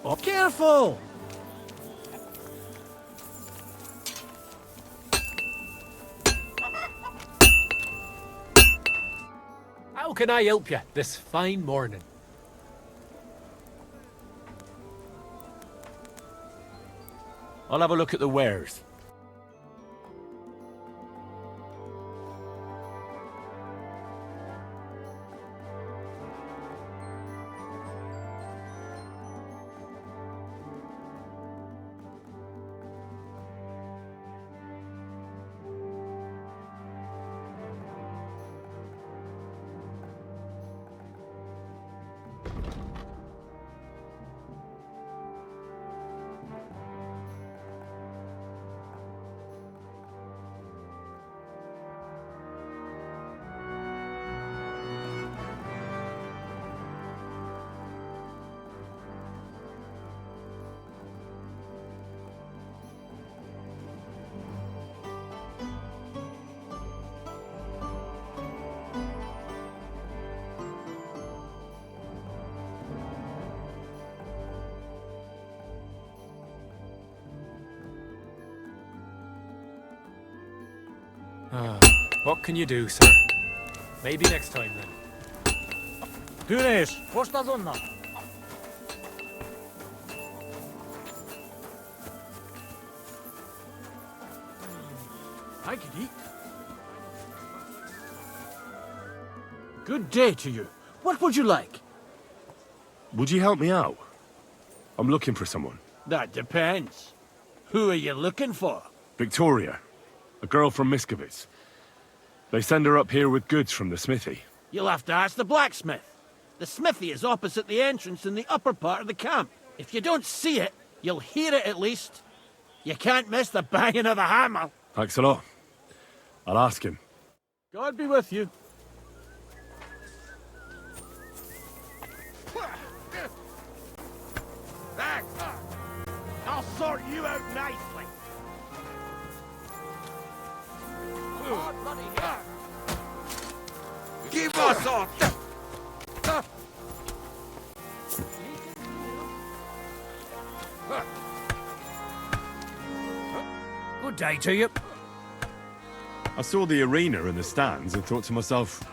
Oh, careful! How can I help you this fine morning? I'll have a look at the wares. What can you do, sir? Maybe next time, then. Güneş, koşta zonna. I could eat. Good day to you. What would you like? Would you help me out? I'm looking for someone. That depends. Who are you looking for? Victoria. A girl from Miskovitz. They send her up here with goods from the smithy. You'll have to ask the blacksmith. The smithy is opposite the entrance in the upper part of the camp. If you don't see it, you'll hear it at least. You can't miss the banging of the hammer. Thanks a lot. I'll ask him. God be with you. Thanks. I'll sort you out nicely. Oh, bloody hell. Give us all. Good day to you. I saw the arena and the stands and thought to myself,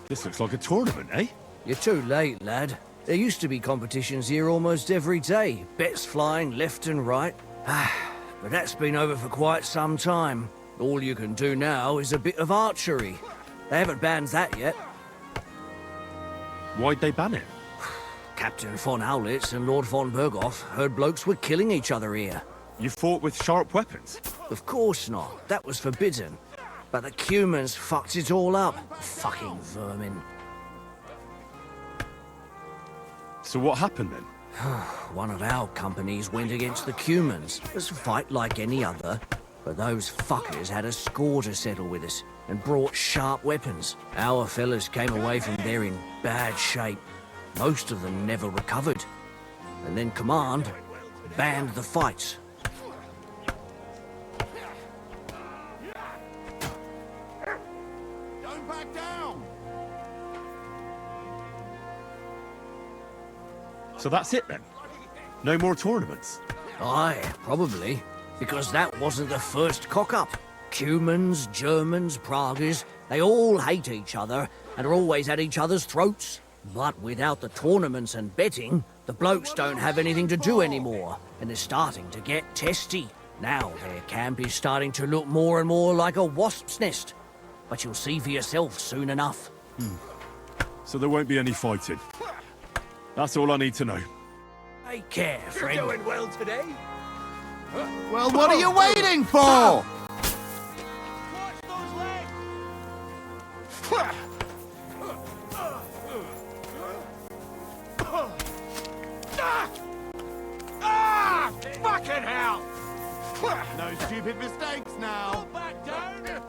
this looks like a tournament, eh? You're too late, lad. There used to be competitions here almost every day. Bets flying left and right. But that's been over for quite some time. All you can do now is a bit of archery. They haven't banned that yet. Why'd they ban it? Captain von Owlitz and Lord von Berghoff heard blokes were killing each other here. You fought with sharp weapons? Of course not. That was forbidden. But the Cumans fucked it all up. Fucking vermin. So what happened then? One of our companies went against the Cumans. It was a fight like any other. But those fuckers had a score to settle with us and brought sharp weapons. Our fellas came away from there in bad shape. Most of them never recovered. And then Command banned the fights. Don't back down. So that's it then? No more tournaments? Aye, probably. Because that wasn't the first cock-up. Cumans, Germans, Praguers, they all hate each other and are always at each other's throats. But without the tournaments and betting, the blokes don't have anything to do anymore, and they're starting to get testy. Now their camp is starting to look more and more like a wasp's nest. But you'll see for yourself soon enough. So there won't be any fighting. That's all I need to know. Take care, friend. You're doing well today. Well, what are you waiting for? Watch those legs. Fucking hell! No stupid mistakes now. Back down.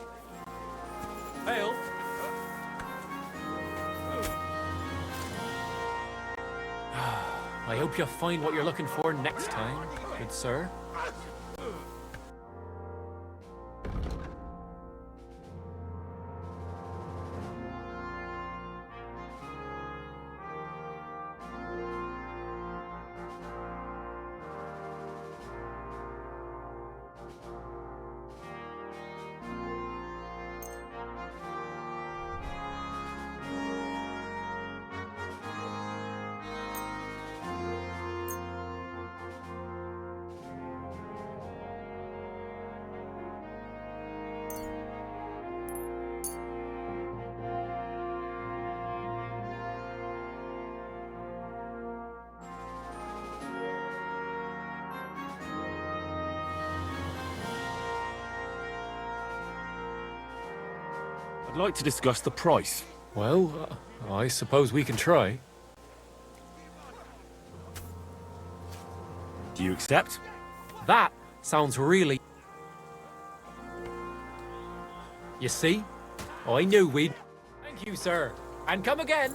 Hail. I hope you find what you're looking for next time, good sir. I'd like to discuss the price. Well, I suppose we can try. Do you accept? That sounds really... You see? I knew we'd... Thank you, sir. And come again.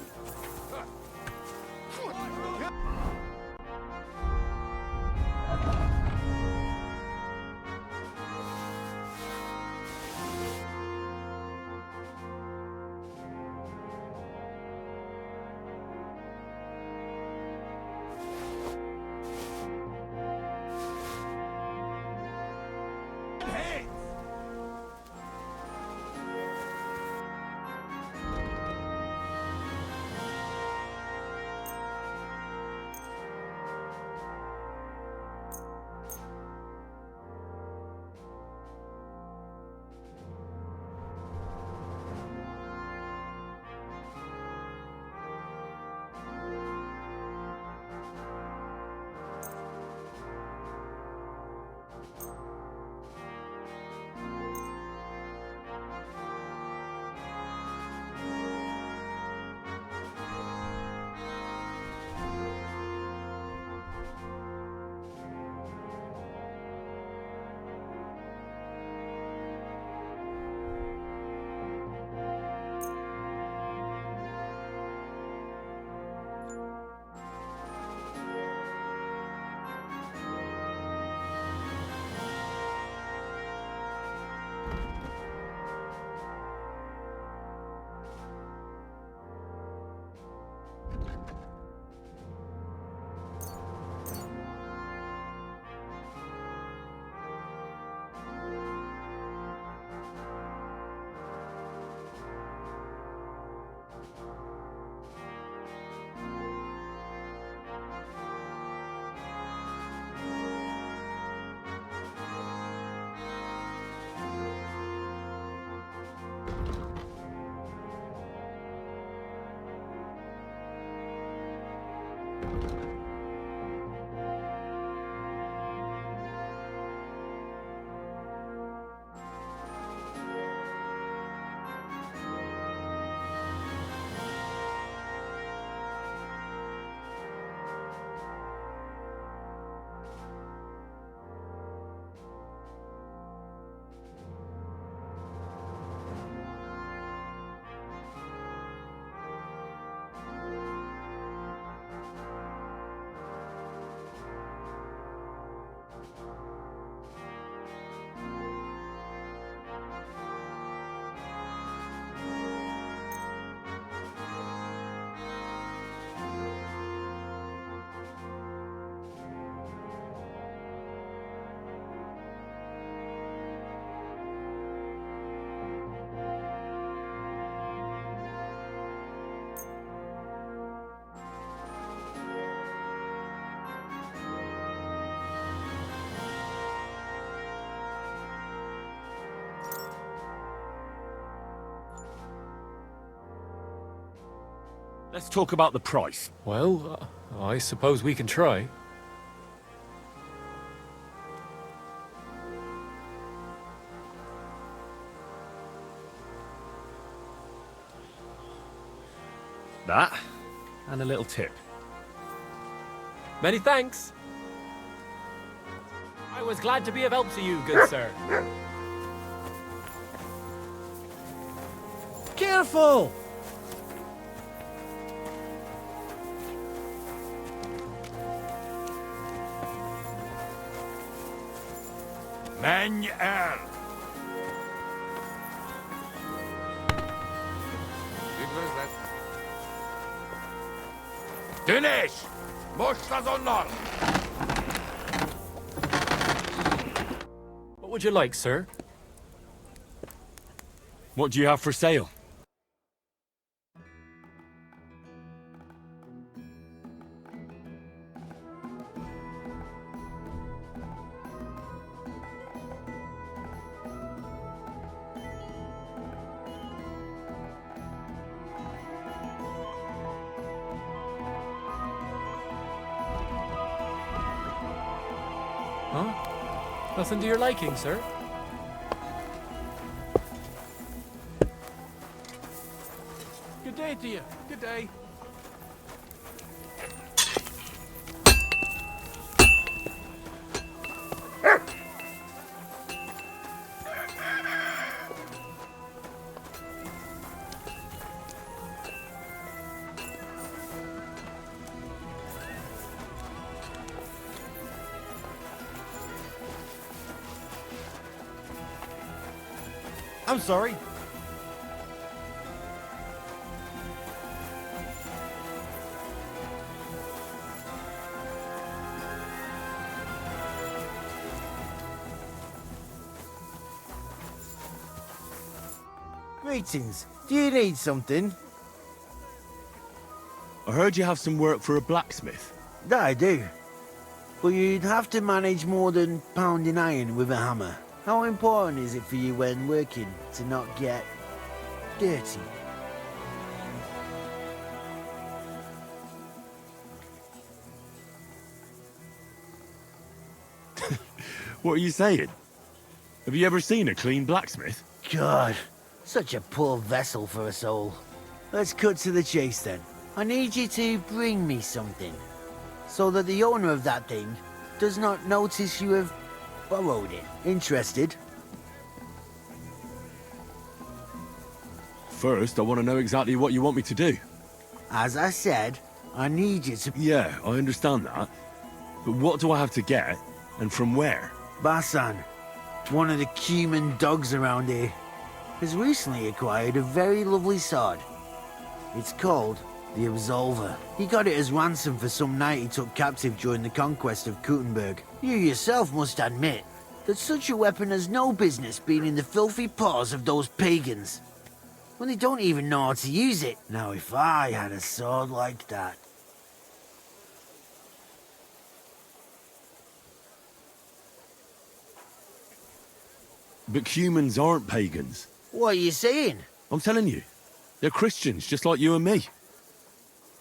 Let's talk about the price. Well, I suppose we can try. That, and a little tip. Many thanks. I was glad to be of help to you, good sir. Careful! Manuel. Dinesh! Moshtas onlar! What would you like, sir? What do you have for sale? Huh? Nothing to your liking, sir? day to you. Good day. I'm sorry. Greetings. Do you need something? I heard you have some work for a blacksmith. That I do. But you'd have to manage more than pounding iron with a hammer. How important is it for you when working to not get dirty? What are you saying? Have you ever seen a clean blacksmith? God, such a poor vessel for a soul. Let's cut to the chase then. I need you to bring me something, so that the owner of that thing does not notice you have borrowed it. Interested? First, I want to know exactly what you want me to do. As I said, I need you to... Yeah, I understand that. But what do I have to get, and from where? Basan, one of the cumin dogs around here, has recently acquired a very lovely sword. It's called the Absolver. He got it as ransom for some knight he took captive during the conquest of Kuttenberg. You yourself must admit that such a weapon has no business being in the filthy paws of those pagans, when they don't even know how to use it. Now if I had a sword like that... But humans aren't pagans. What are you saying? I'm telling you. They're Christians, just like you and me.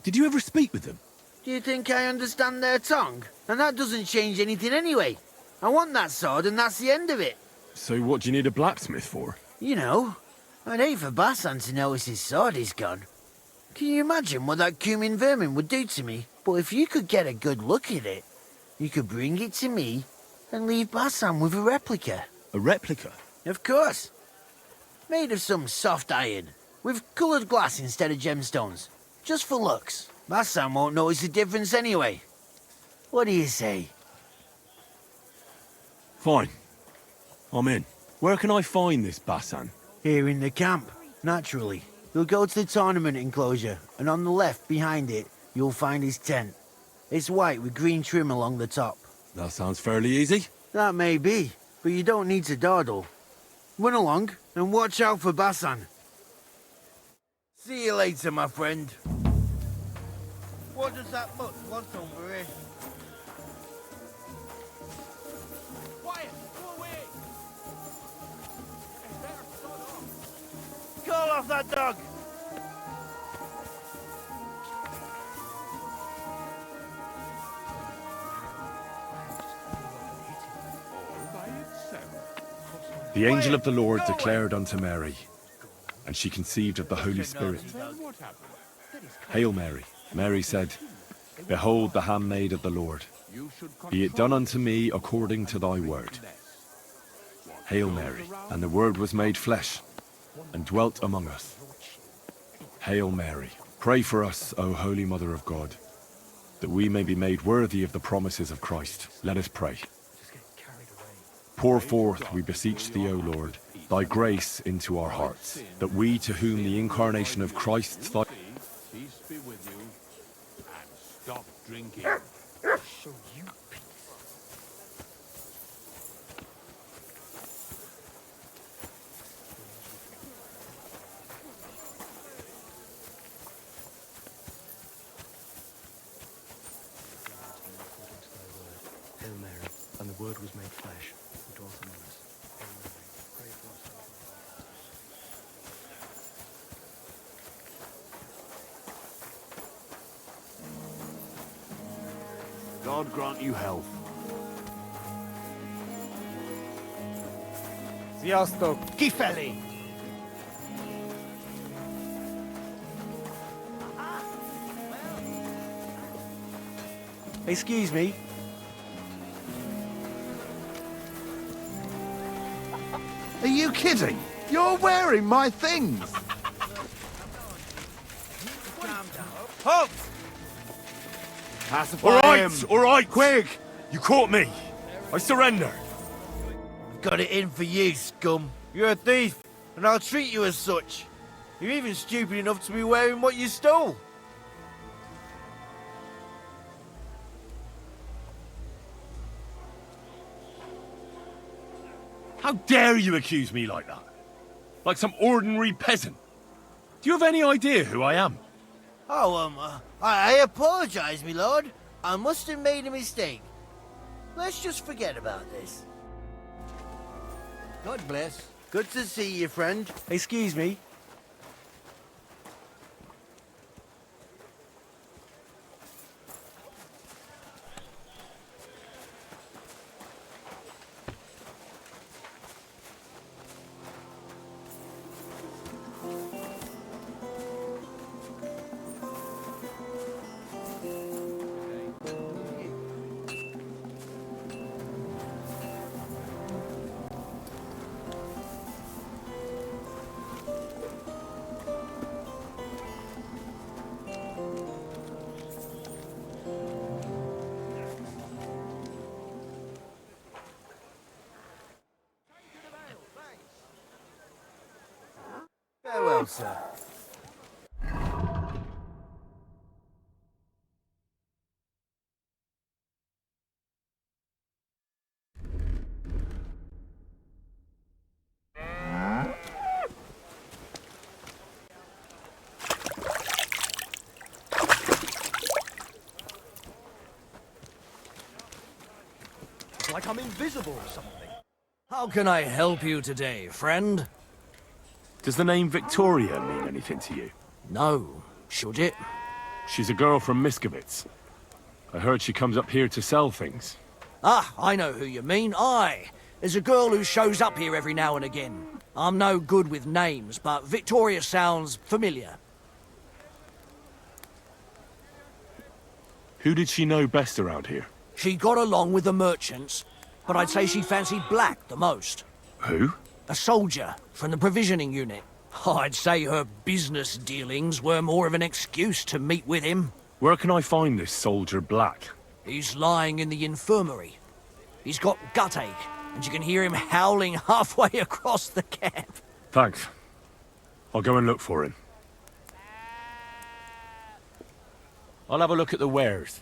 Did you ever speak with them? Do you think I understand their tongue? And that doesn't change anything anyway. I want that sword and that's the end of it. So what do you need a blacksmith for? You know, I'd hate for Basan to notice his sword is gone. Can you imagine what that cumin vermin would do to me? But if you could get a good look at it, you could bring it to me and leave Basan with a replica. A replica? Of course. Made of some soft iron, with coloured glass instead of gemstones. Just for looks. Basan won't notice the difference anyway. What do you say? Fine. I'm in. Where can I find this Basan? Here in the camp, naturally. You'll go to the tournament enclosure, and on the left, behind it, you'll find his tent. It's white with green trim along the top. That sounds fairly easy. That may be, but you don't need to dawdle. Run along, and watch out for Basan. See you later, my friend. What does that mutt want over here? Quiet! Go away! It's better sod off. Call off that dog! The angel of the Lord declared unto Mary, and she conceived of the Holy Spirit. Hail Mary. Mary said, Behold the handmaid of the Lord. Be it done unto me according to thy word. Hail Mary. And the Word was made flesh, and dwelt among us. Hail Mary. Pray for us, O Holy Mother of God, that we may be made worthy of the promises of Christ. Let us pray. Pour forth, we beseech thee, O Lord, thy grace into our hearts, that we, to whom the incarnation of Christ, thy... Peace be with you, and stop drinking. Show you peace. Hail Mary, and the Word was made flesh, and dwelt among us. Hail Mary, pray for us. God grant you health. Sziasztok! Kifelé! Excuse me. Are you kidding? You're wearing my things! Halt! All right, quick! You caught me. I surrender. Got it in for you, scum. You're a thief, and I'll treat you as such. You're even stupid enough to be wearing what you stole. How dare you accuse me like that? Like some ordinary peasant. Do you have any idea who I am? Oh, I apologise, my lord. I must have made a mistake. Let's just forget about this. God bless. Good to see you, friend. Excuse me. Farewell, sir. It's like I'm invisible or something. How can I help you today, friend? Does the name Victoria mean anything to you? No. Should it? She's a girl from Miskovitz. I heard she comes up here to sell things. Ah, I know who you mean. Aye. There's a girl who shows up here every now and again. I'm no good with names, but Victoria sounds familiar. Who did she know best around here? She got along with the merchants, but I'd say she fancied Black the most. Who? A soldier from the provisioning unit. I'd say her business dealings were more of an excuse to meet with him. Where can I find this soldier Black? He's lying in the infirmary. He's got gut ache, and you can hear him howling halfway across the camp. Thanks. I'll go and look for him. I'll have a look at the wares.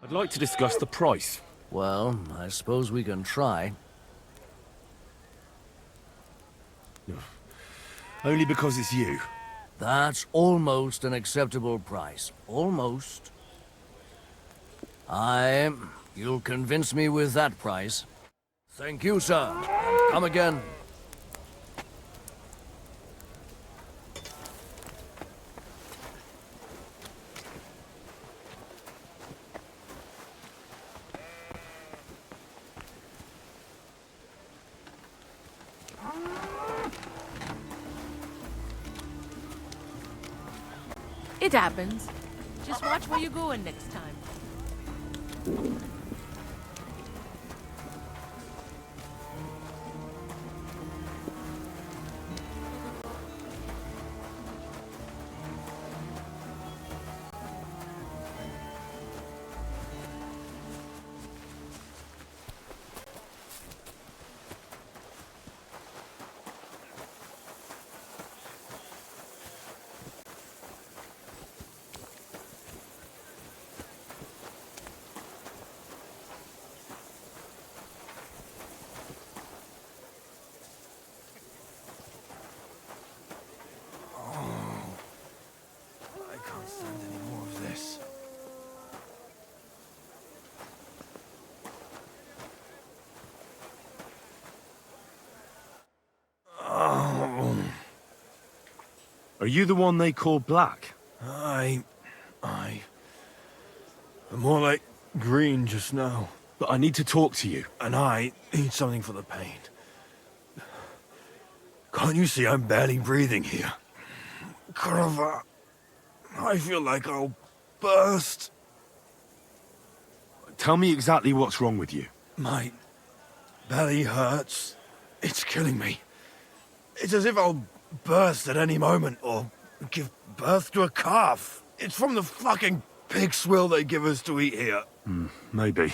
I'd like to discuss the price. Well, I suppose we can try. Only because it's you. That's almost an acceptable price. Almost. You'll convince me with that price. Thank you, sir. And come again. It happens. Just watch where you're going next time. Are you the one they call Black? I'm more like green just now. But I need to talk to you. And I need something for the pain. Can't you see I'm barely breathing here? Carver, I feel like I'll burst. Tell me exactly what's wrong with you. My belly hurts. It's killing me. It's as if I'll burst at any moment or give birth to a calf. It's from the fucking pig swill they give us to eat here. Maybe.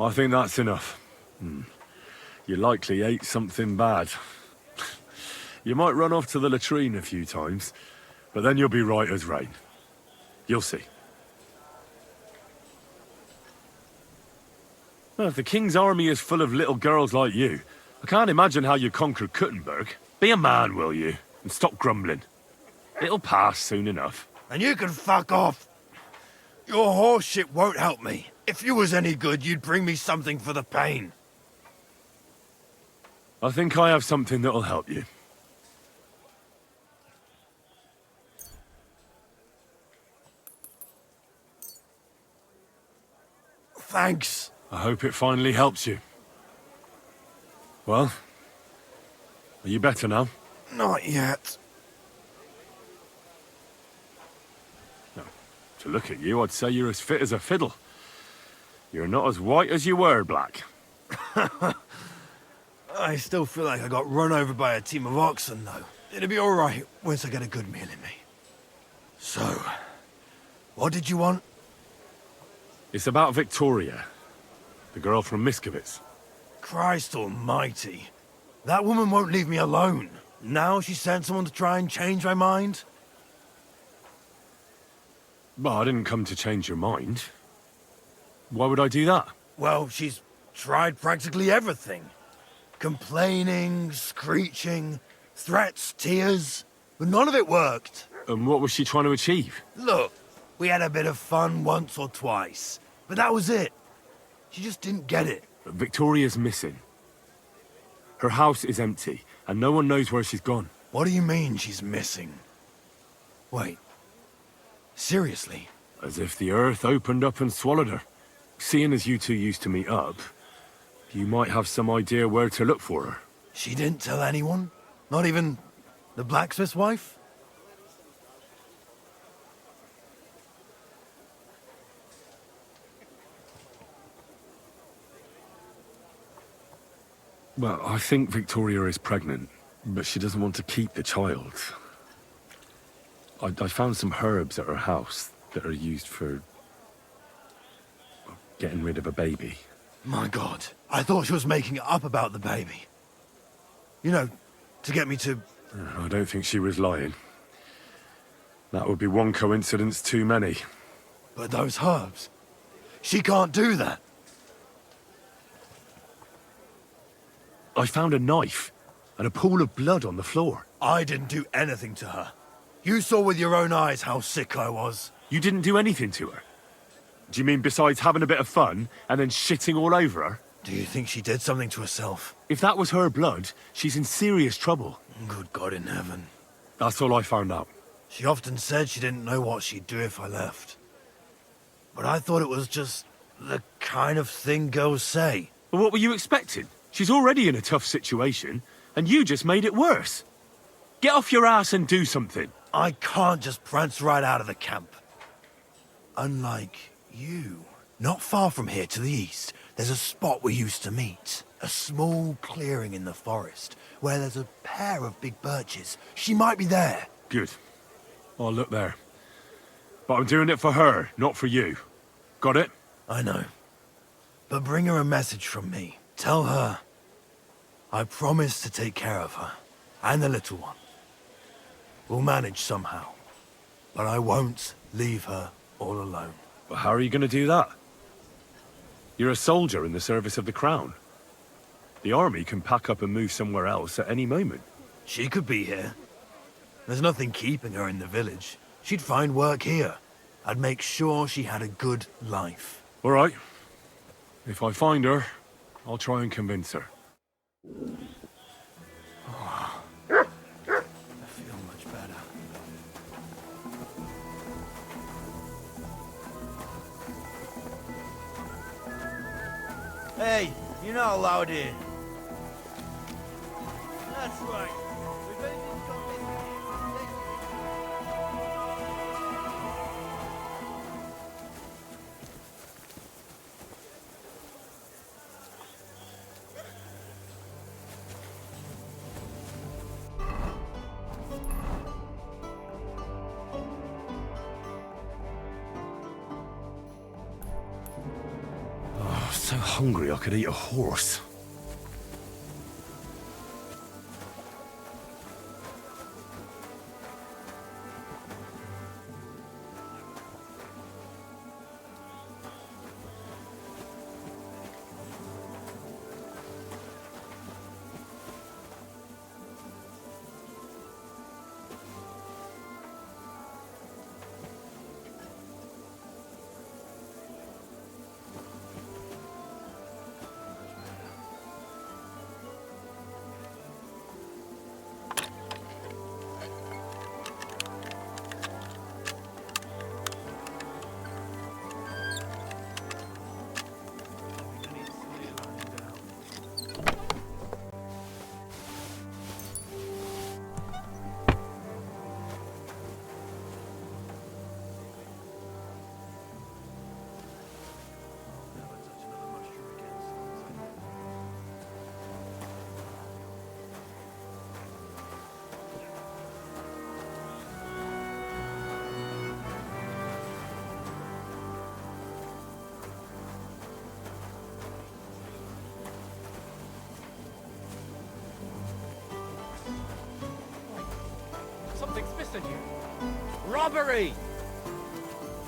I think that's enough. You likely ate something bad. You might run off to the latrine a few times, but then you'll be right as rain. You'll see. Well, if the King's army is full of little girls like you, I can't imagine how you conquered Kuttenberg. Be a man, will you? And stop grumbling. It'll pass soon enough. And you can fuck off. Your horse shit won't help me. If you was any good, you'd bring me something for the pain. I think I have something that'll help you. Thanks. I hope it finally helps you. Well, are you better now? Not yet. No. To look at you, I'd say you're as fit as a fiddle. You're not as white as you were, Black. I still feel like I got run over by a team of oxen, though. It'll be all right once I get a good meal in me. So, what did you want? It's about Victoria, the girl from Miskovitz. Christ almighty. That woman won't leave me alone. Now she sent someone to try and change my mind? Well, I didn't come to change your mind. Why would I do that? Well, she's tried practically everything. Complaining, screeching, threats, tears. But none of it worked. And what was she trying to achieve? Look, we had a bit of fun once or twice. But that was it. She just didn't get it. But Victoria's missing. Her house is empty, and no one knows where she's gone. What do you mean she's missing? Wait. Seriously? As if the earth opened up and swallowed her. Seeing as you two used to meet up, you might have some idea where to look for her. She didn't tell anyone? Not even the blacksmith's wife? Well, I think Victoria is pregnant, but she doesn't want to keep the child. I found some herbs at her house that are used for getting rid of a baby. My God, I thought she was making it up about the baby. You know, to get me to... I don't think she was lying. That would be one coincidence too many. But those herbs... She can't do that. I found a knife and a pool of blood on the floor. I didn't do anything to her. You saw with your own eyes how sick I was. You didn't do anything to her? Do you mean besides having a bit of fun and then shitting all over her? Do you think she did something to herself? If that was her blood, she's in serious trouble. Good God in heaven. That's all I found out. She often said she didn't know what she'd do if I left. But I thought it was just the kind of thing girls say. But what were you expecting? She's already in a tough situation, and you just made it worse. Get off your ass and do something. I can't just prance right out of the camp. Unlike you. Not far from here to the east, there's a spot we used to meet. A small clearing in the forest, where there's a pair of big birches. She might be there. Good. I'll look there. But I'm doing it for her, not for you. Got it? I know. But bring her a message from me. Tell her I promise to take care of her, and the little one. We'll manage somehow, but I won't leave her all alone. But how are you going to do that? You're a soldier in the service of the Crown. The army can pack up and move somewhere else at any moment. She could be here. There's nothing keeping her in the village. She'd find work here. I'd make sure she had a good life. All right. If I find her, I'll try and convince her. Hey, you're not allowed here. That's right. If anything's gone missing, Oh, so hungry I could eat a horse. Something's missing here. Robbery!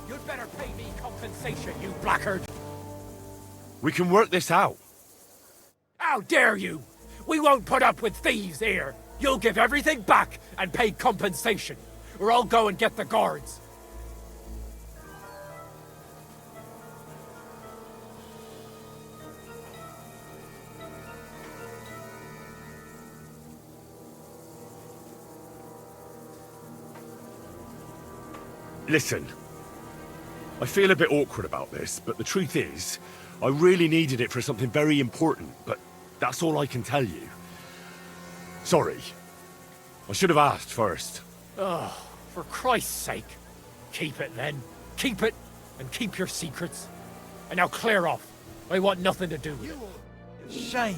You'd better pay me compensation, you blackguard! We can work this out. How dare you! We won't put up with thieves here! You'll give everything back and pay compensation, or I'll go and get the guards. Listen, I feel a bit awkward about this, but the truth is, I really needed it for something very important, but that's all I can tell you. Sorry. I should have asked first. Oh, for Christ's sake. Keep it then. Keep it, and keep your secrets. And now clear off. I want nothing to do with it. shame.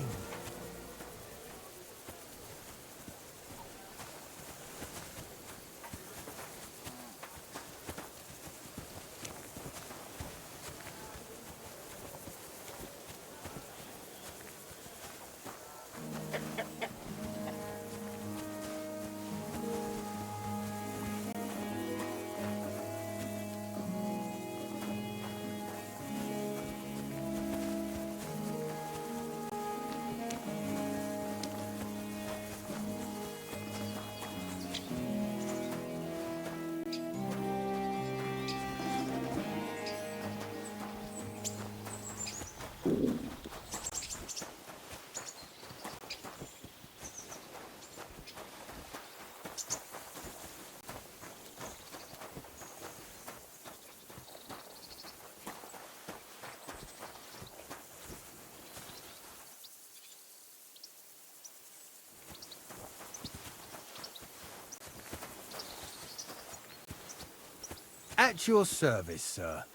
At your service, sir.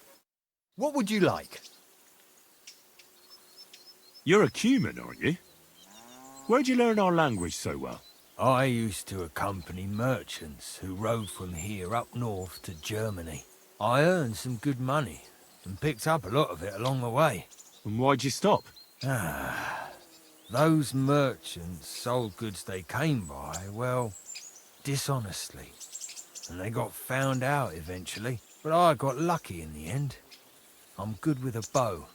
What would you like? You're a Cuman, aren't you? Where'd you learn our language so well? I used to accompany merchants who rode from here up north to Germany. I earned some good money and picked up a lot of it along the way. And why'd you stop? Those merchants sold goods they came by, well, dishonestly. And they got found out eventually, but I got lucky in the end. I'm good with a bow,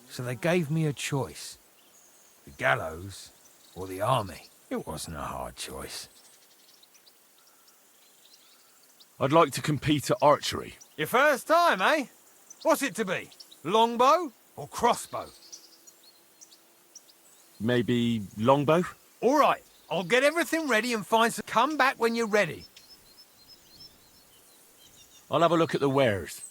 so they gave me a choice. The gallows or the army. It wasn't a hard choice. I'd like to compete at archery. Your first time, eh? What's it to be? Longbow or crossbow? Maybe longbow? All right, I'll get everything ready and find some... Come back when you're ready. I'll have a look at the wares.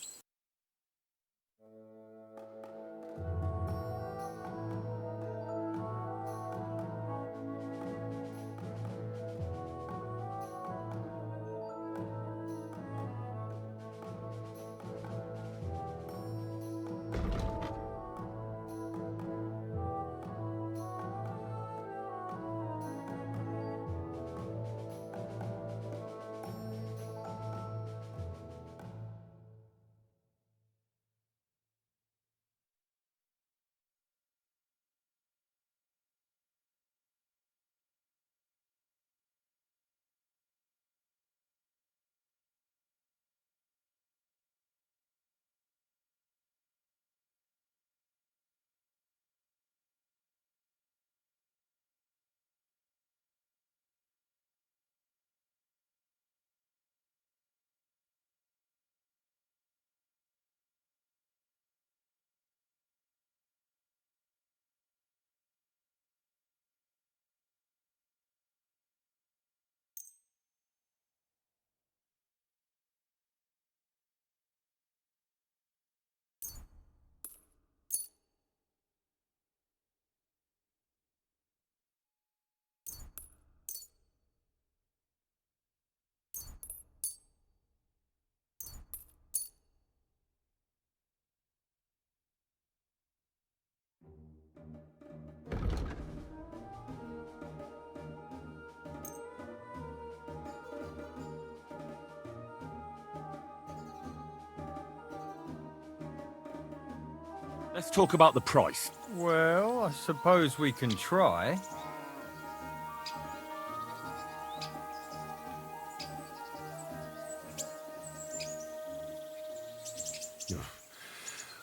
Let's talk about the price. Well, I suppose we can try.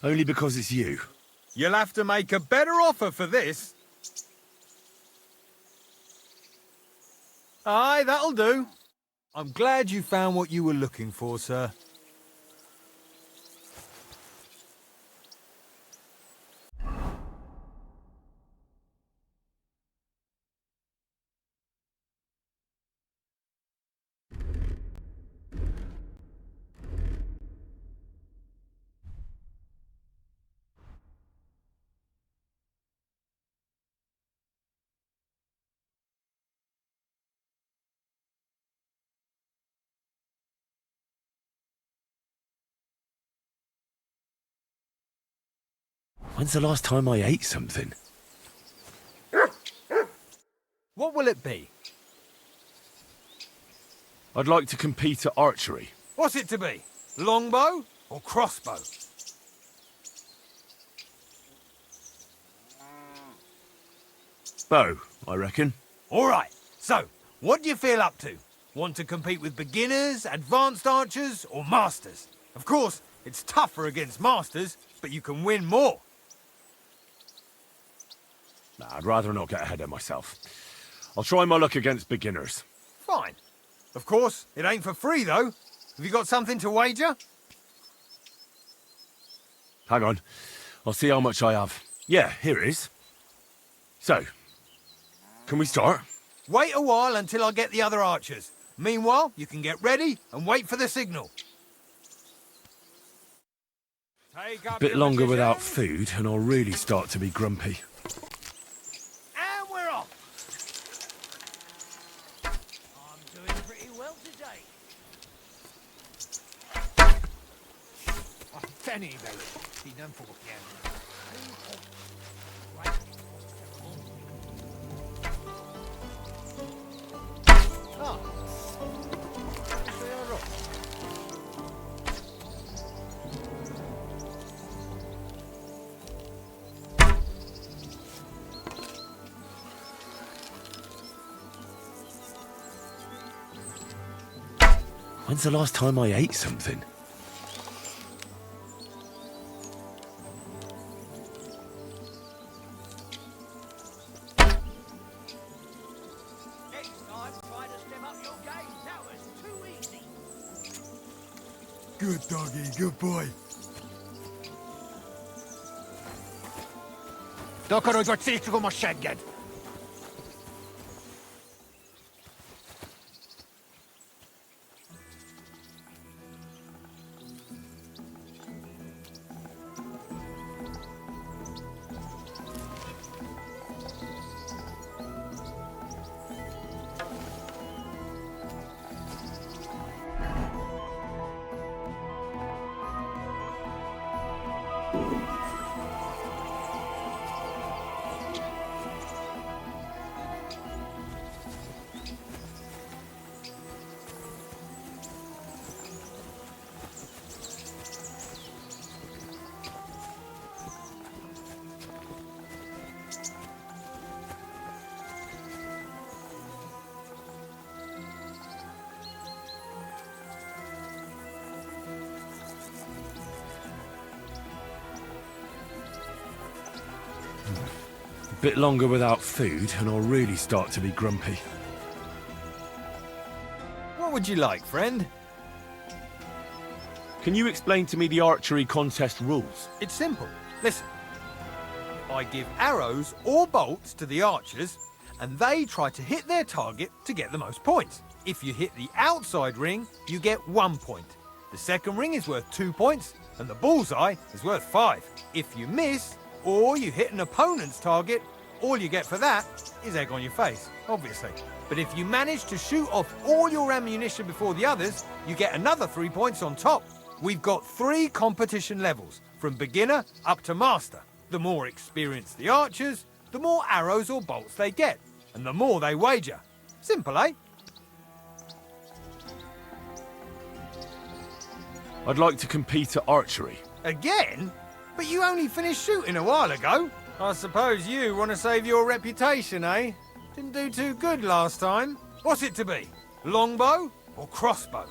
Only because it's you. You'll have to make a better offer for this. Aye, that'll do. I'm glad you found what you were looking for, sir. When's the last time I ate something? What will it be? I'd like to compete at archery. What's it to be? Longbow or crossbow? Bow, I reckon. All right. So, what do you feel up to? Want to compete with beginners, advanced archers, or masters? Of course, it's tougher against masters, but you can win more. Nah, I'd rather not get ahead of myself. I'll try my luck against beginners. Fine. Of course, it ain't for free, though. Have you got something to wager? Hang on. I'll see how much I have. Yeah, here it is. So, can we start? Wait a while until I get the other archers. Meanwhile, you can get ready and wait for the signal. A bit longer without food and I'll really start to be grumpy. And we're off. I'm doing pretty well today. Penny, baby. Be done for again. When's the last time I ate something? Next time, try to step up your game. That was too easy. Good doggy, good boy. Dokoro go ma shagad. A bit longer without food and I'll really start to be grumpy. What would you like, friend? Can you explain to me the archery contest rules? It's simple. Listen. I give arrows or bolts to the archers, and they try to hit their target to get the most points. If you hit the outside ring, you get 1 point. The second ring is worth 2 points, and the bullseye is worth 5. If you miss, or you hit an opponent's target, all you get for that is egg on your face, obviously. But if you manage to shoot off all your ammunition before the others, you get another 3 points on top. We've got 3 competition levels, from beginner up to master. The more experienced the archers, the more arrows or bolts they get, and the more they wager. Simple, eh? I'd like to compete at archery. Again? But you only finished shooting a while ago. I suppose you want to save your reputation, eh? Didn't do too good last time. What's it to be? Longbow or crossbow?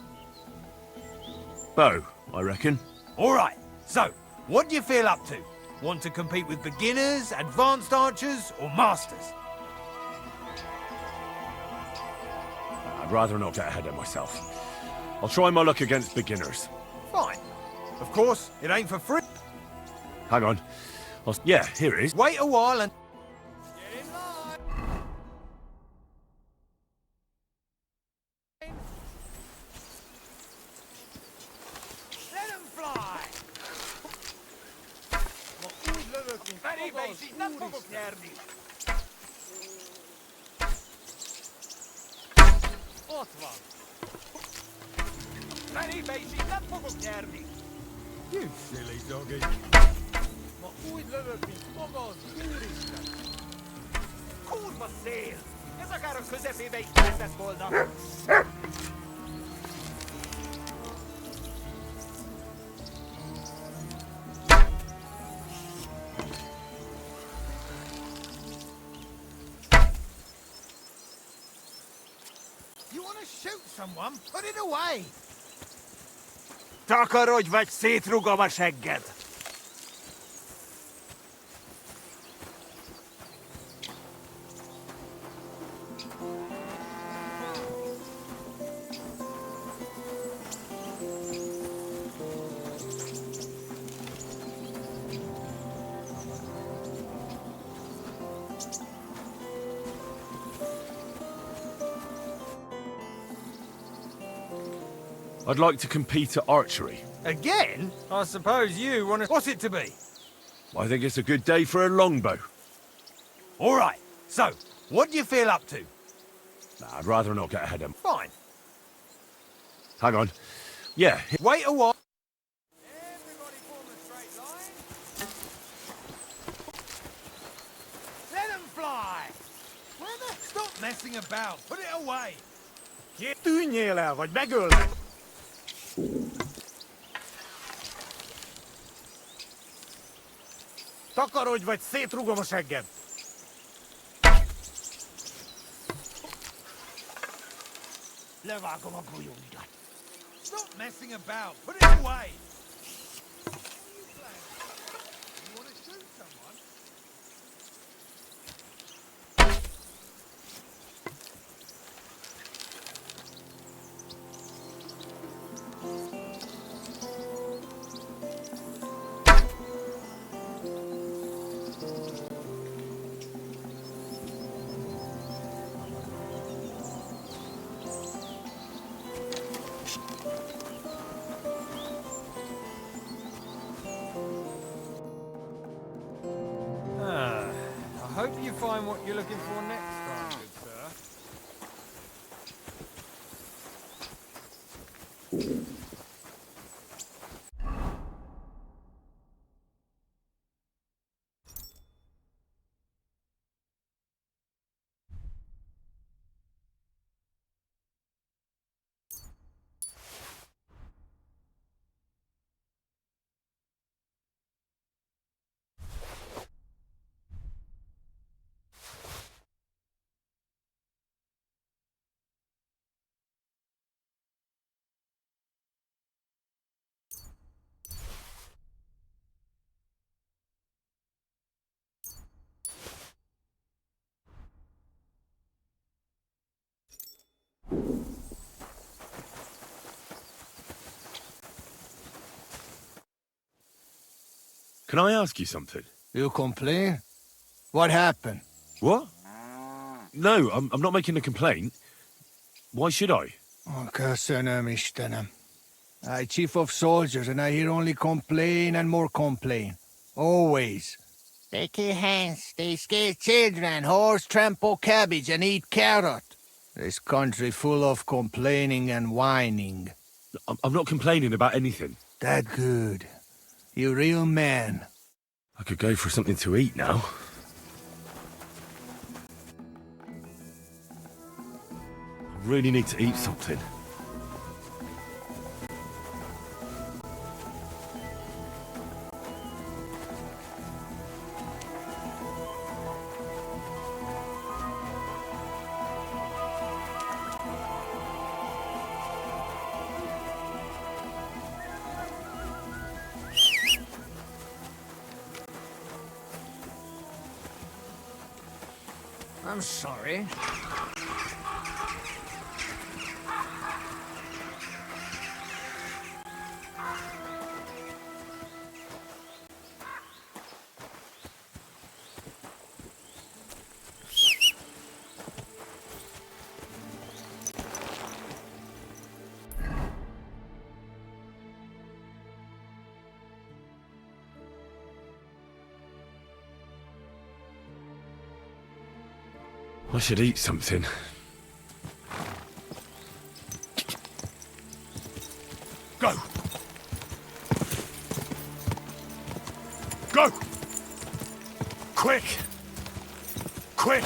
Bow, I reckon. All right, so what do you feel up to? Want to compete with beginners, advanced archers, or masters? I'd rather not get ahead of myself. I'll try my luck against beginners. Fine. Of course, it ain't for free. Hang on. Yeah, here it is. Wait a while and... Let 'em fly! Very basic, not popolярny. Otwal. Very basic, not popolярny. You silly doggy. Kurwa szél! Ez akár a közepébe is lesz volna. You want to shoot someone? Put it away! Takarodj, vagy szétrugom a segged! I'd like to compete at archery. Again? I suppose you want to... What's it to be? I think it's a good day for a longbow. All right, so, what do you feel up to? I'd rather not get ahead of... Fine. Hang on. Yeah. Wait a while. Everybody form a straight line. Let 'em fly! Where the... Stop messing about. Put it away. Tűnjél el, vagy megöllek! Takarodj, vagy szétrugom a segged! Levágom a golyóidat! Stop messing about. Put it away. You want to shoot someone? I hope you find what you're looking for next time, good sir. Can I ask you something? You complain? What happened? What? No, I'm not making a complaint. Why should I? Oh, köszönöm, Istenem. I chief of soldiers, and I hear only complain and more complain. Always. They kill hands, they scare children, horse trample cabbage and eat carrot. This country full of complaining and whining. I'm not complaining about anything. That good. You real man. I could go for something to eat now. I really need to eat something. I'm sorry. I should eat something. Go! Go! Quick! Quick!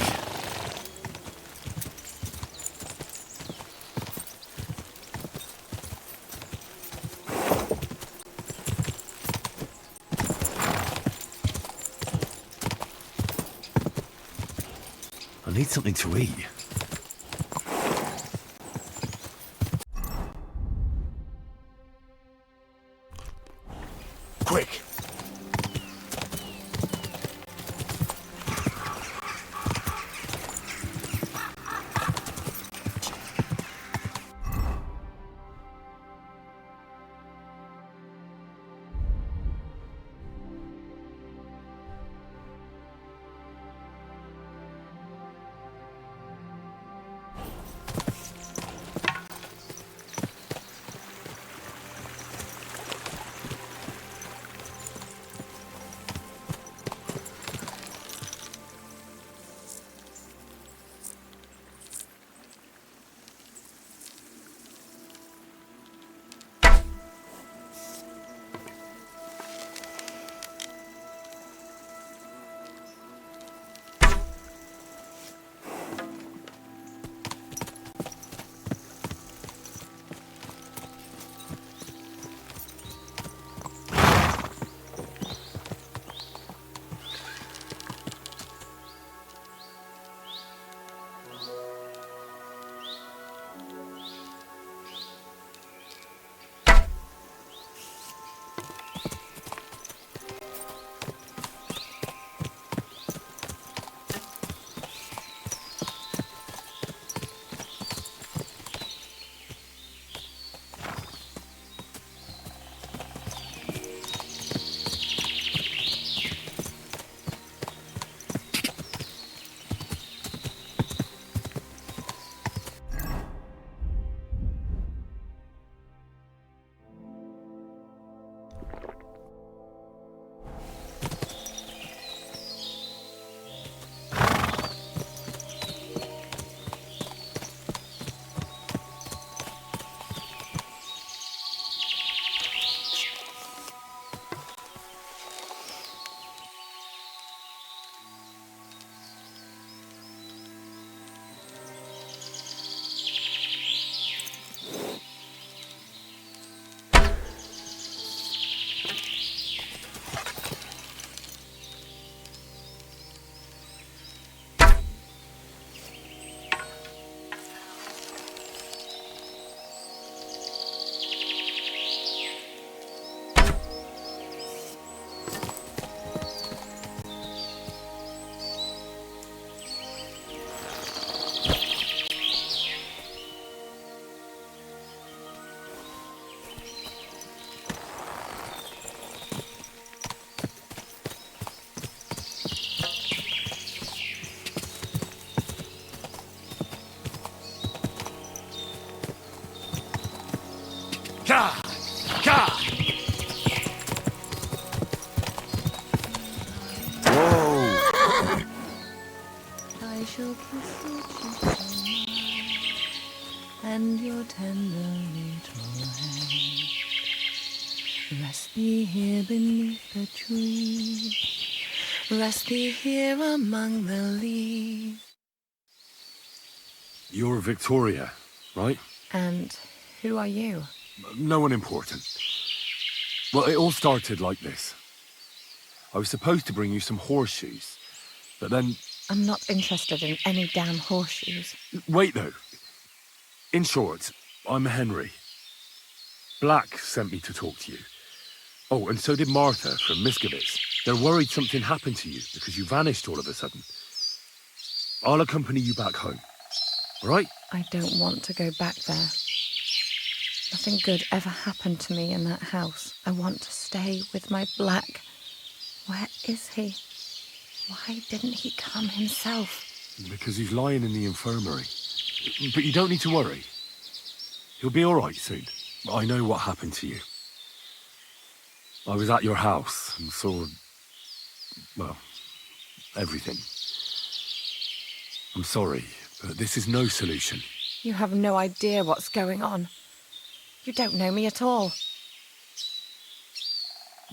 I need something to eat. Quick! Ka! Ka! I shall kiss your cheek so much, and your tender little hand. Rest thee here beneath the tree, rest thee here among the leaves. You're Victoria, right? And who are you? No one important. Well, it all started like this. I was supposed to bring you some horseshoes, but then... I'm not interested in any damn horseshoes. Wait, though. In short, I'm Henry. Black sent me to talk to you. Oh, and so did Martha from Miskovitz. They're worried something happened to you because you vanished all of a sudden. I'll accompany you back home. All right? I don't want to go back there. Nothing good ever happened to me in that house. I want to stay with my Black. Where is he? Why didn't he come himself? Because he's lying in the infirmary. But you don't need to worry. He'll be all right soon. I know what happened to you. I was at your house and saw, well, everything. I'm sorry, but this is no solution. You have no idea what's going on. You don't know me at all.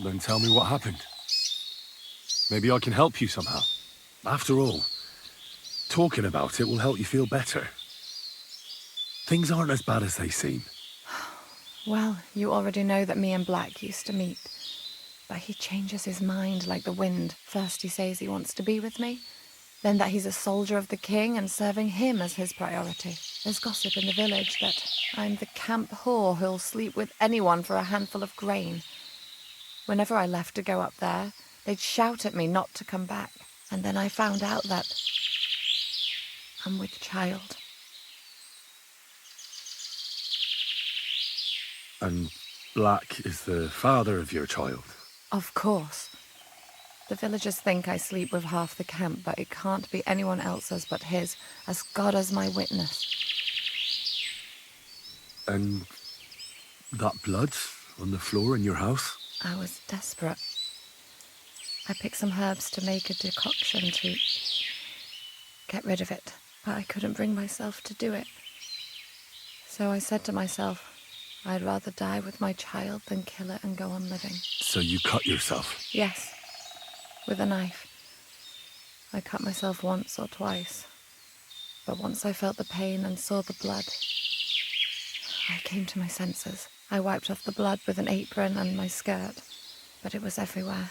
Then tell me what happened. Maybe I can help you somehow. After all, talking about it will help you feel better. Things aren't as bad as they seem. Well, you already know that me and Black used to meet. But he changes his mind like the wind. First he says he wants to be with me, then that he's a soldier of the king and serving him as his priority. There's gossip in the village that I'm the camp whore who'll sleep with anyone for a handful of grain. Whenever I left to go up there, they'd shout at me not to come back. And then I found out that I'm with child. And Black is the father of your child? Of course. The villagers think I sleep with half the camp, but it can't be anyone else's but his, as God is my witness. And that blood on the floor in your house? I was desperate. I picked some herbs to make a decoction to get rid of it, but I couldn't bring myself to do it. So I said to myself, I'd rather die with my child than kill it and go on living. So you cut yourself? Yes, with a knife. I cut myself once or twice, but once I felt the pain and saw the blood, I came to my senses. I wiped off the blood with an apron and my skirt, but it was everywhere.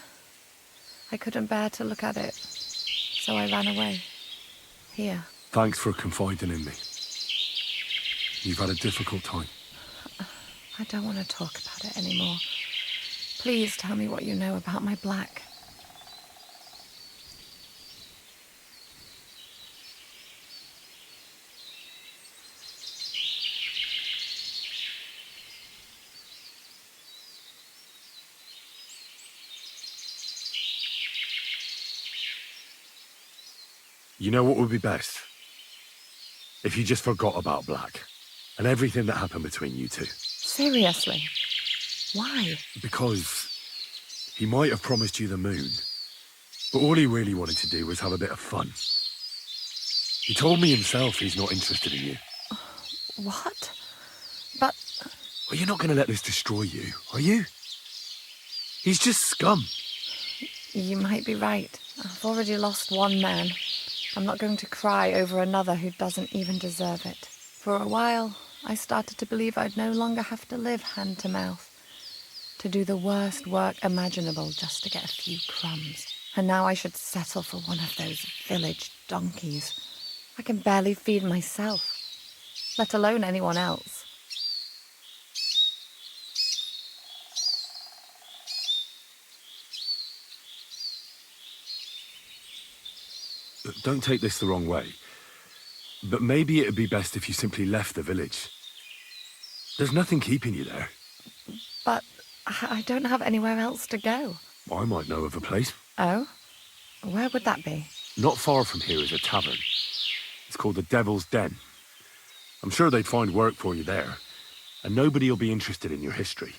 I couldn't bear to look at it, so I ran away. Here. Thanks for confiding in me. You've had a difficult time. I don't want to talk about it anymore. Please tell me what you know about my Black. You know what would be best? If you just forgot about Black and everything that happened between you two. Seriously? Why? Because he might have promised you the moon, but all he really wanted to do was have a bit of fun. He told me himself he's not interested in you. What? But... Well, you're not going to let this destroy you, are you? He's just scum. You might be right. I've already lost one man. I'm not going to cry over another who doesn't even deserve it. For a while, I started to believe I'd no longer have to live hand to mouth, to do the worst work imaginable just to get a few crumbs. And now I should settle for one of those village donkeys. I can barely feed myself, let alone anyone else. Don't take this the wrong way, but maybe it'd be best if you simply left the village. There's nothing keeping you there. But I don't have anywhere else to go. I might know of a place. Oh? Where would that be? Not far from here is a tavern. It's called the Devil's Den. I'm sure they'd find work for you there, and nobody will be interested in your history.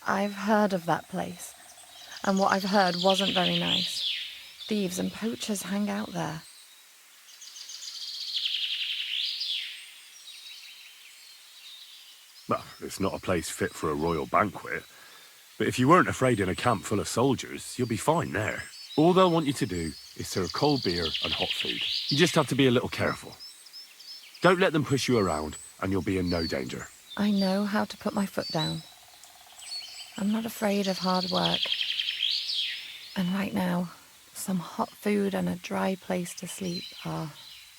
I've heard of that place, and what I've heard wasn't very nice. Thieves and poachers hang out there. Well, it's not a place fit for a royal banquet, but if you weren't afraid in a camp full of soldiers, you'll be fine there. All they'll want you to do is serve cold beer and hot food. You just have to be a little careful. Don't let them push you around, and you'll be in no danger. I know how to put my foot down. I'm not afraid of hard work. And right now, some hot food and a dry place to sleep are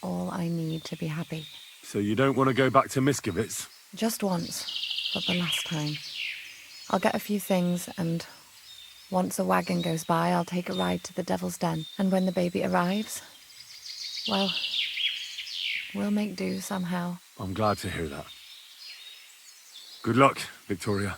all I need to be happy. So you don't want to go back to Miskovitz? Just once, for the last time. I'll get a few things, and once a wagon goes by, I'll take a ride to the Devil's Den. And when the baby arrives, well, We'll make do somehow. I'm glad to hear that. Good luck, Victoria.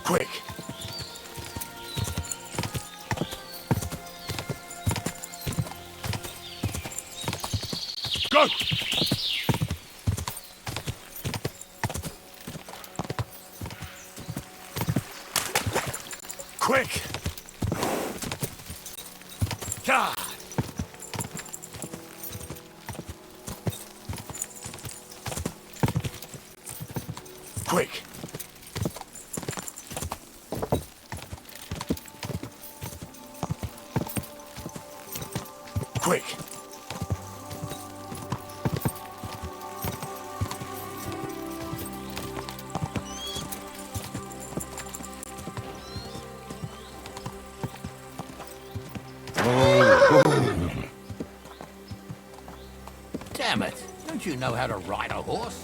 Quick! Go! Quick! God! Quick! Quick! Damn it! Don't you know how to ride a horse?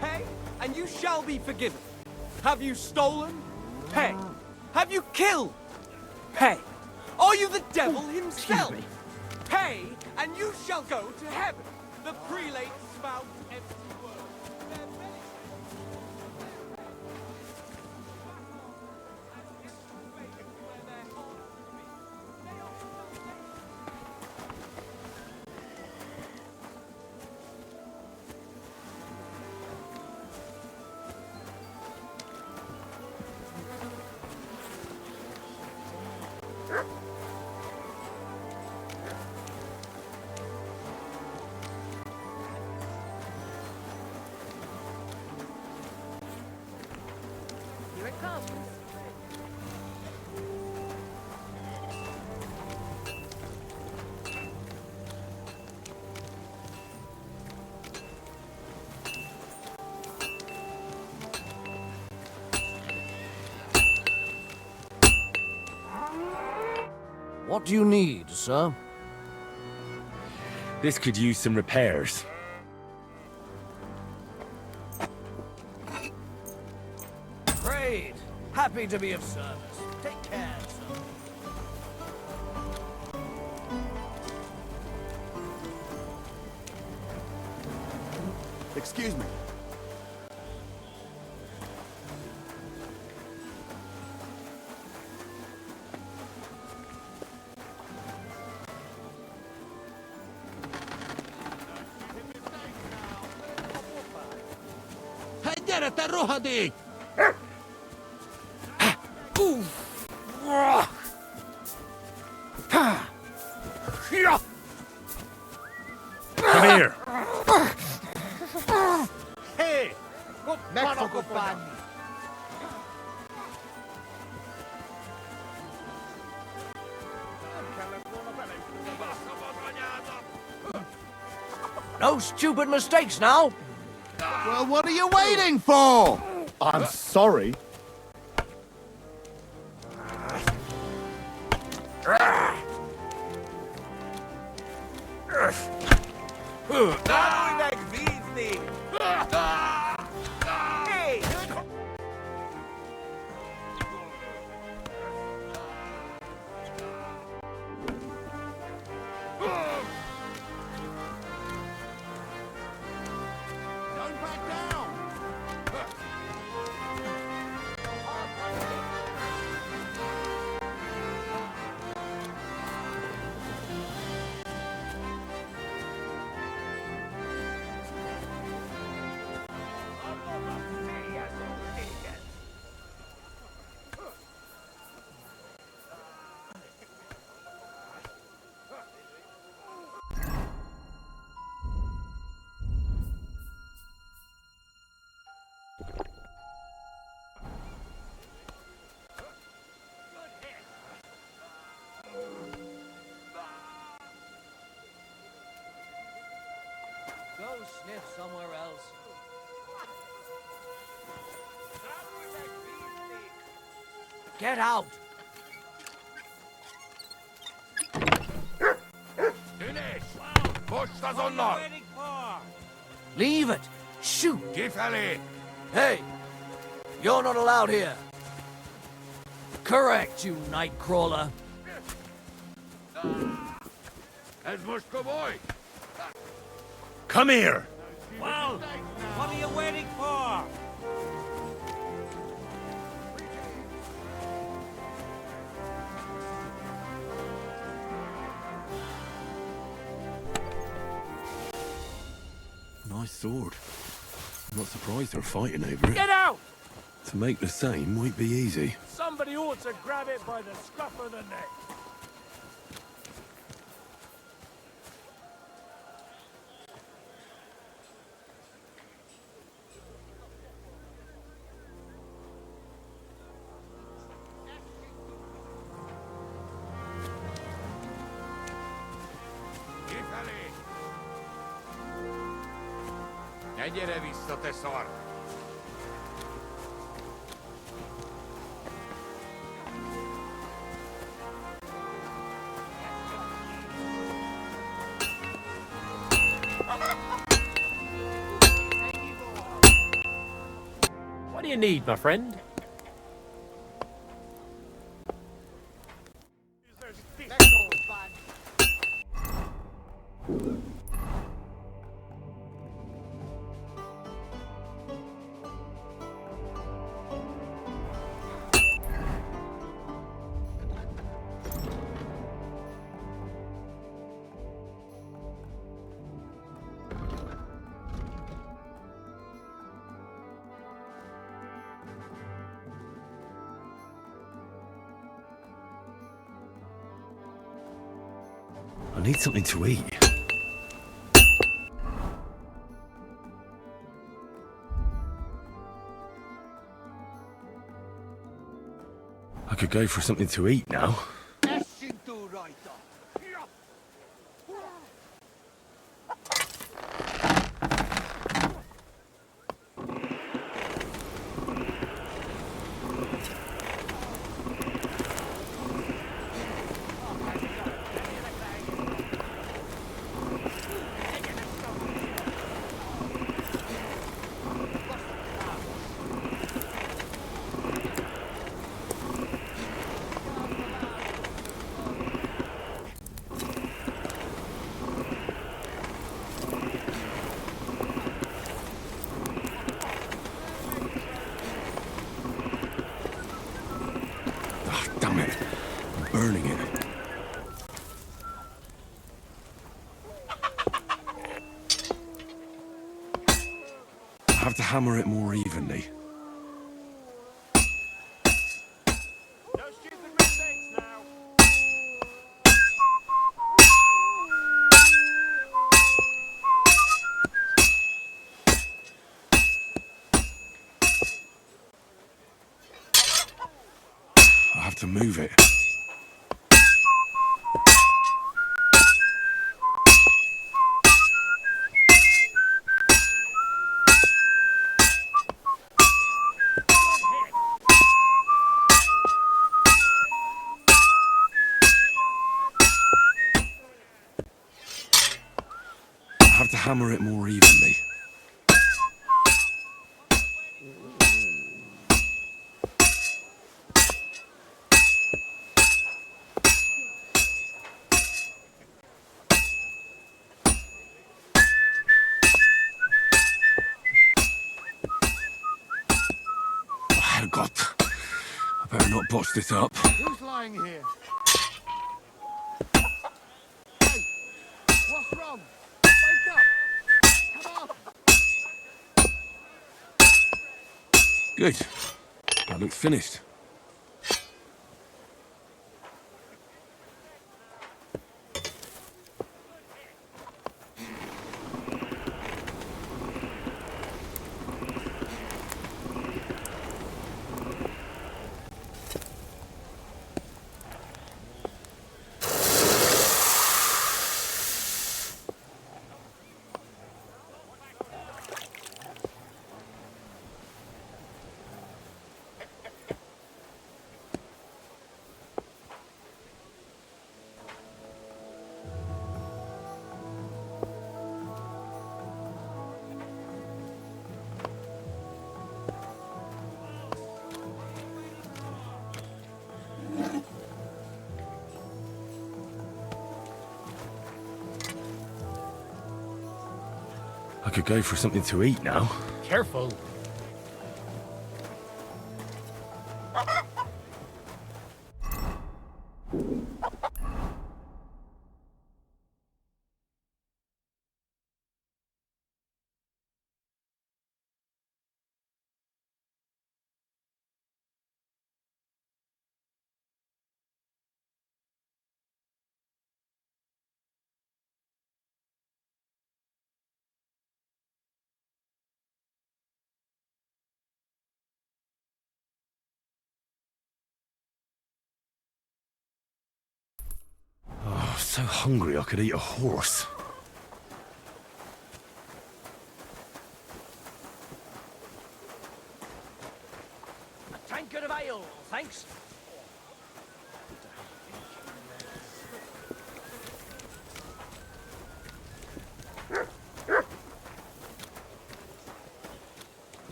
Pay, and you shall be forgiven. Have you stolen? Pay. Have you killed? Pay. Are you the devil himself? Pay, and you shall go to heaven. The prelate spouts empty words. Their many- Here it comes. What do you need, sir? This could use some repairs. Great. Happy to be of service. Take care, sir. Excuse me. هدرت الروح دي! Come here! Hey! Mecco compagni. No stupid mistakes now. Well, what are you waiting for? I'm sorry. sniff somewhere else. Get out! Finish! Push the zonno! Leave it! Shoot! Gifali! Hey! You're not allowed here! Correct, you nightcrawler! As mushko boy! Come here! Well, what are you waiting for? Nice sword. I'm not surprised they're fighting over it. Get out! To make the same won't be easy. Somebody ought to grab it by the scruff of the neck. Gifali! Neděle visto tesor! What do you need, my friend? I need something to eat. I could go for something to eat now. Damn it. I'm burning it. I have to hammer it more evenly. No stupid mistakes now. I have to move it. I have to hammer it more evenly. Herrgott. I better not botch this up. Who's lying here? Hey, what's wrong? Wake up! Come on! Good. That looks finished. I could go for something to eat now. Careful. Oh, so hungry I could eat a horse. A tankard of ale, thanks.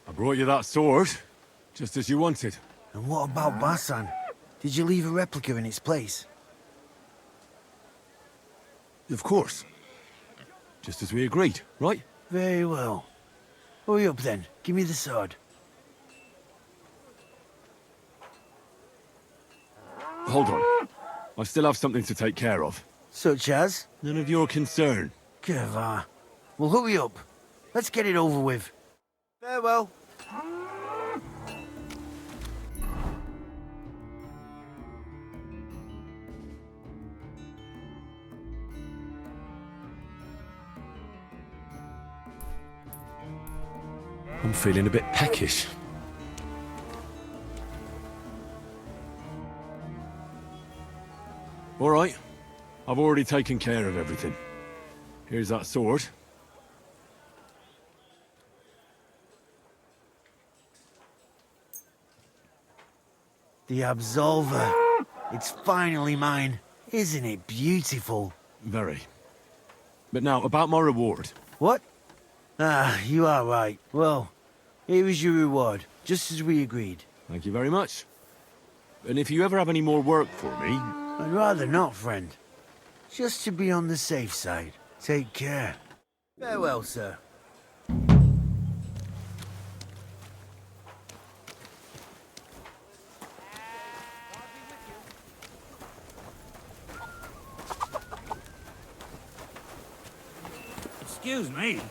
I brought you that sword, just as you wanted. And what about Basan? Did you leave a replica in its place? Of course. Just as we agreed, right? Very well. Hurry up then. Give me the sword. Hold on. I still have something to take care of. Such as? None of your concern. Keva. Well, hurry up. Let's get it over with. Farewell. I'm feeling a bit peckish. All right. I've already taken care of everything. Here's that sword. The Absolver. It's finally mine. Isn't it beautiful? Very. But now, about my reward. What? Ah, you are right. Well, here is your reward, just as we agreed. Thank you very much. And if you ever have any more work for me... I'd rather not, friend. Just to be on the safe side. Take care. Farewell, sir. Excuse me.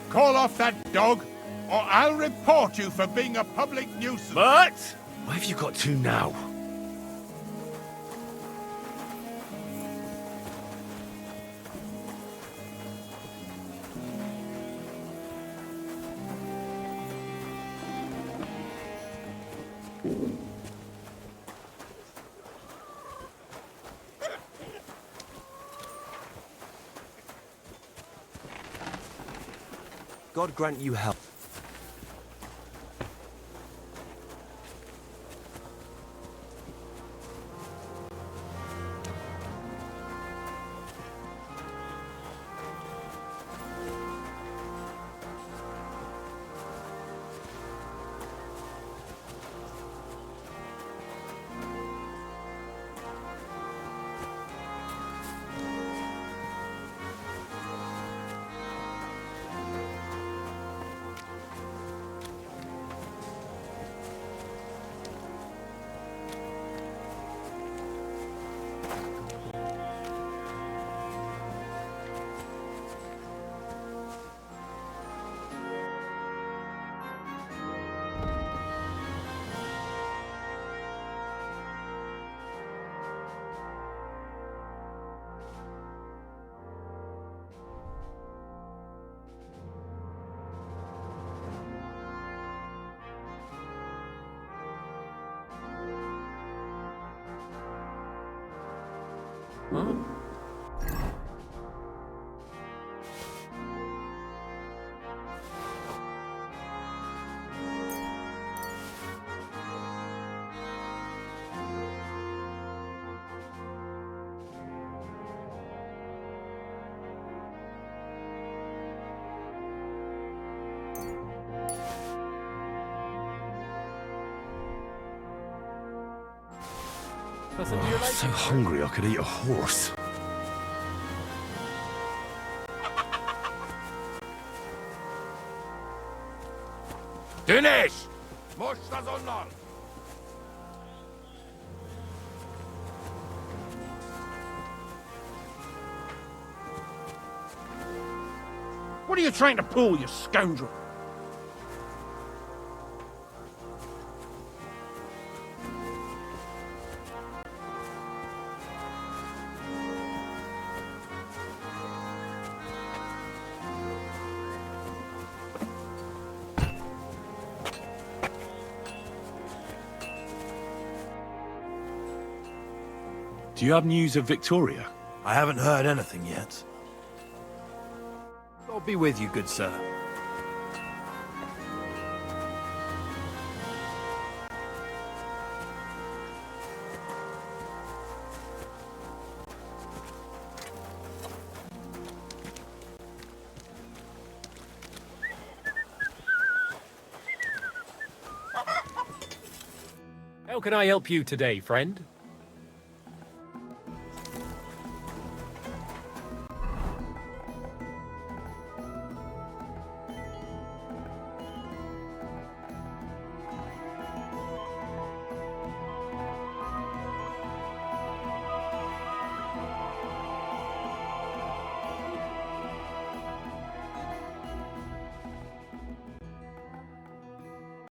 Call off that dog, or I'll report you for being a public nuisance. But... where have you got to now? God grant you help. I'm so hungry I could eat a horse. Dinesh! Moshtas onlar! What are you trying to pull, you scoundrel? Do you have news of Victoria? I haven't heard anything yet. I'll be with you, good sir. How can I help you today, friend?